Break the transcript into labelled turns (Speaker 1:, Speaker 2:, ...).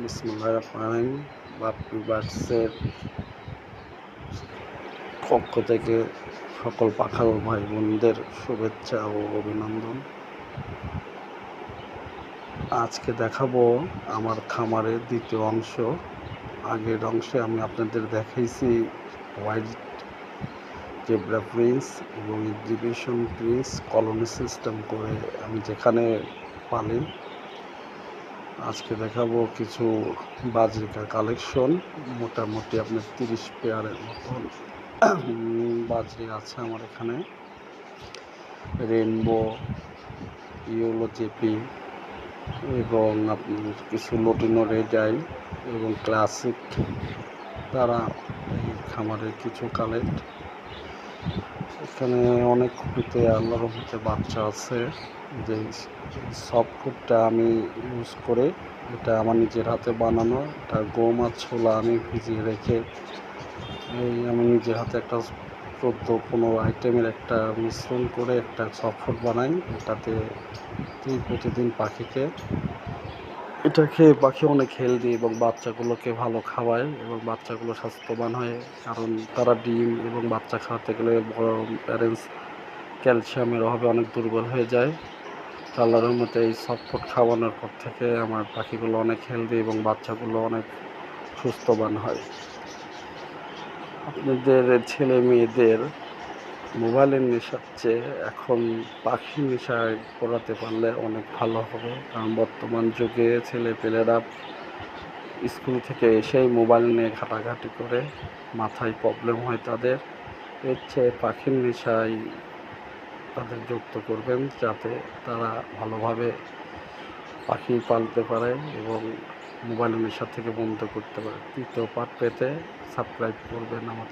Speaker 1: বিসমিল্লাহির রহমানির রহিম। বাপ্পি বার্ডসের পক্ষ থেকে সকল পাখাল ভাই বোনদের শুভেচ্ছা ও অভিনন্দন। আজকে দেখাবো আমার খামারের দ্বিতীয় অংশ। আগের অংশে আমি আপনাদের দেখাইছি হোয়াইট জেব্রা প্রিন্স এবং এক্সিবিশন প্রিন্স কলোনি সিস্টেম করে আমি যেখানে পালি। আজকে দেখাবো কিছু বাজরিকা কালেকশন, মোটামুটি আপনার 30 পেয়ারের মতন বাজরি আছে আমার এখানে। রেনবো, ইয়েলো জেপি এবং আপনার কিছু লটিনো রেড আই এবং ক্লাসিক তারা এই খামারের কিছু কালেক্ট। এখানে অনেক খুঁটিতে আল্লাহর রহমতে বাচ্চা আছে। যে সফট ফুডটা আমি ইউজ করে, এটা আমার নিজের হাতে বানানো। এটা গম আর ছোলা আমি ভিজিয়ে রেখে আমি নিজের হাতে একটা 14-15 আইটেমের একটা মিশ্রণ করে একটা সফট ফুড বানাই। এটাতে প্রতিদিন পাখিকে এটা খেয়ে পাখি অনেক হেলদি এবং বাচ্চাগুলোকে ভালো খাওয়ায় এবং বাচ্চাগুলো স্বাস্থ্যবান হয়। কারণ তারা ডিম এবং বাচ্চা খাওয়াতে গেলে বড় প্যারেন্টস ক্যালসিয়ামের অভাবে অনেক দুর্বল হয়ে যায়। আল্লাহর রহমতে এই সফট ফুড খাওয়ানোর পর থেকে আমার পাখিগুলো অনেক হেলদি এবং বাচ্চাগুলো অনেক সুস্থবান হয়। আপনাদের ছেলে মেয়েদের মোবাইলের নেশার চেয়ে এখন পাখির নেশায় পড়াতে পারলে অনেক ভালো হবে। কারণ বর্তমান যুগে ছেলেপেলেরা স্কুল থেকে এসেই মোবাইল নিয়ে ঘাটাঘাটি করে, মাথায় প্রবলেম হয় তাদের। এর চেয়ে পাখির নেশায় তাদের যুক্ত করবেন, যাতে তারা ভালোভাবে পাখি পালতে পারে এবং মোবাইলের নেশা থেকে বন্ধ করতে পারে। তৃতীয় পার্ট পেতে সাবস্ক্রাইব করবেন আমাদের।